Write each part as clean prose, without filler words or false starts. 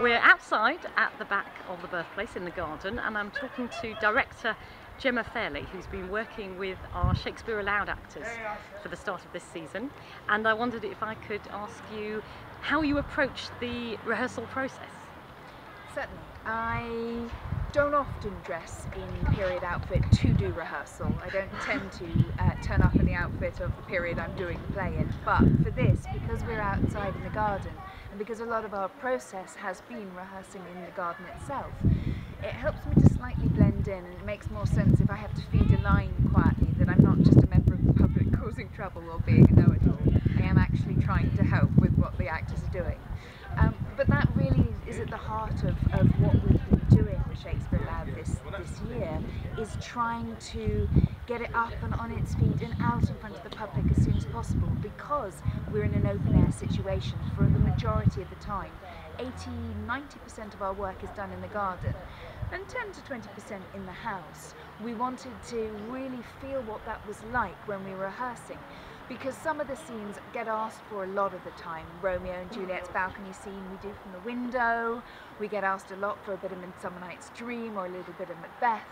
We're outside at the back of the Birthplace in the garden, and I'm talking to director Gemma Fairlie, who's been working with our Shakespeare Aloud actors for the start of this season. And I wondered if I could ask you how you approach the rehearsal process. Certainly. I don't often dress in period outfit to do rehearsal. I don't tend to turn up in the outfit of the period I'm doing the play in. But for this, because we're outside in the garden, and because a lot of our process has been rehearsing in the garden itself, it helps me to slightly blend in, and it makes more sense if I have to feed a line quietly that I'm not just a member of the public causing trouble or being a know-it-all. I am actually trying to help with what the actors are doing. But that really is at the heart of what we've been doing with Shakespeare Aloud this year, is trying to get it up and on its feet and out in front of the public as soon as possible, because we're in an open air situation for the majority of the time. 80–90% of our work is done in the garden and 10 to 20% in the house. We wanted to really feel what that was like when we were rehearsing, because some of the scenes get asked for a lot of the time. Romeo and Juliet's balcony scene we do from the window. We get asked a lot for a bit of Midsummer Night's Dream or a little bit of Macbeth.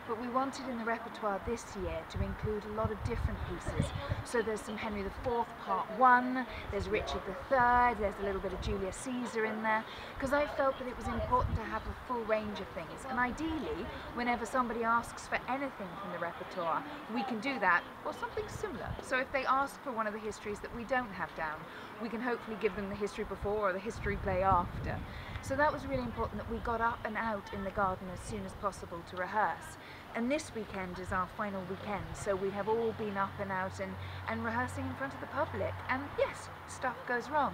But we wanted in the repertoire this year to include a lot of different pieces. So there's some Henry IV Part 1, there's Richard III, there's a little bit of Julius Caesar in there, because I felt that it was important to have a full range of things. And ideally, whenever somebody asks for anything from the repertoire, we can do that or something similar. So if they ask for one of the histories that we don't have down, we can hopefully give them the history before or the history play after. So that was really important, that we got up and out in the garden as soon as possible to rehearse. And this weekend is our final weekend, so we have all been up and out and rehearsing in front of the public. And yes, stuff goes wrong.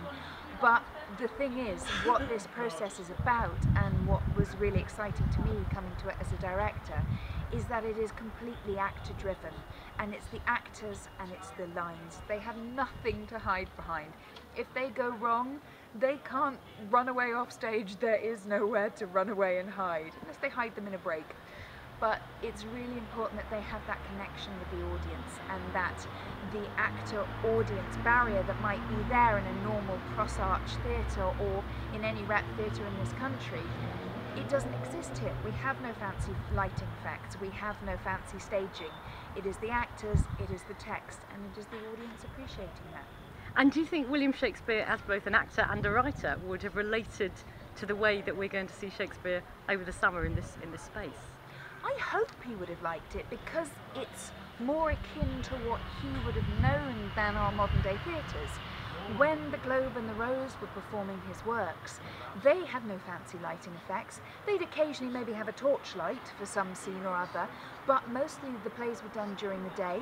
But the thing is, what this process is about, and what was really exciting to me coming to it as a director, is that it is completely actor driven, and it's the actors and it's the lines. They have nothing to hide behind. If they go wrong, they can't run away off stage. There is nowhere to run away and hide, unless they hide them in a break. But it's really important that they have that connection with the audience, and that the actor-audience barrier that might be there in a normal cross-arch theatre or in any rep theatre in this country, it doesn't exist here. We have no fancy lighting effects, we have no fancy staging. It is the actors, it is the text, and it is the audience appreciating that. And do you think William Shakespeare, as both an actor and a writer, would have related to the way that we're going to see Shakespeare over the summer in this space? I hope he would have liked it, because it's more akin to what he would have known than our modern day theatres. When the Globe and the Rose were performing his works, they had no fancy lighting effects. They'd occasionally maybe have a torchlight for some scene or other, but mostly the plays were done during the day.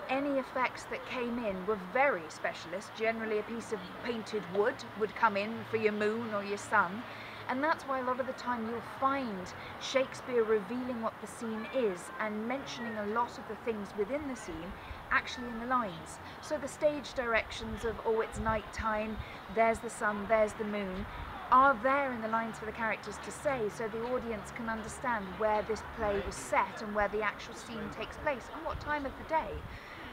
Any effects that came in were very specialist. Generally a piece of painted wood would come in for your moon or your sun. And that's why a lot of the time you'll find Shakespeare revealing what the scene is and mentioning a lot of the things within the scene actually in the lines. So the stage directions of, oh, it's night time, there's the sun, there's the moon, are there in the lines for the characters to say, so the audience can understand where this play was set and where the actual scene takes place and what time of the day.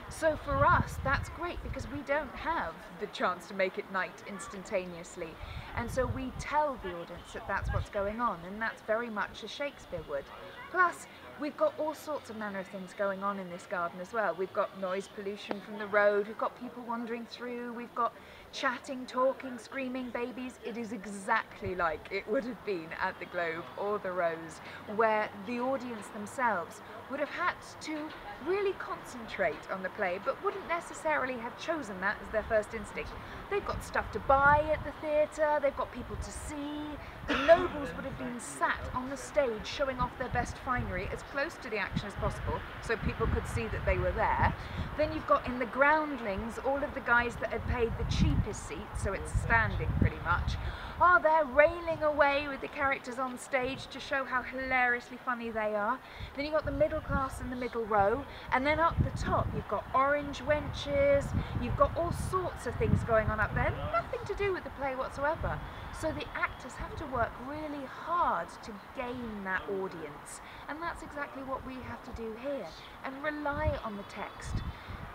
So for us, that's great, because we don't have the chance to make it night instantaneously. And so we tell the audience that that's what's going on, and that's very much as Shakespeare would. Plus, we've got all sorts of manner of things going on in this garden as well. We've got noise pollution from the road, we've got people wandering through, we've got chatting, talking, screaming babies. It is exactly like it would have been at the Globe or the Rose, where the audience themselves would have had to really concentrate on the play, but wouldn't necessarily have chosen that as their first instinct. They've got stuff to buy at the theatre, they've got people to see. The nobles would have been sat on the stage showing off their best finery as close to the action as possible so people could see that they were there. Then you've got in the groundlings all of the guys that had paid the cheapest seats, so it's standing pretty much, are there railing away with the characters on stage to show how hilariously funny they are. Then you've got the middle class in the middle row, and then up the top you've got orange wenches, you've got all sorts of things going on up there, nothing to do with the play whatsoever. So the actors have to work really hard to gain that audience, and that's exactly what we have to do here, and rely on the text.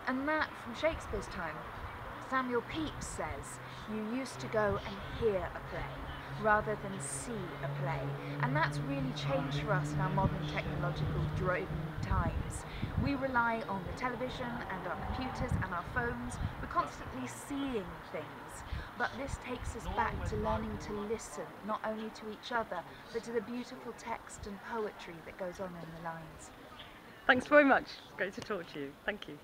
And that, from Shakespeare's time, Samuel Pepys says, you used to go and hear a play. rather than see a play. And that's really changed for us in our modern technological driven times. We rely on the television and our computers and our phones. We're constantly seeing things, but this takes us back to learning to listen, not only to each other, but to the beautiful text and poetry that goes on in the lines. Thanks very much. It's great to talk to you. Thank you.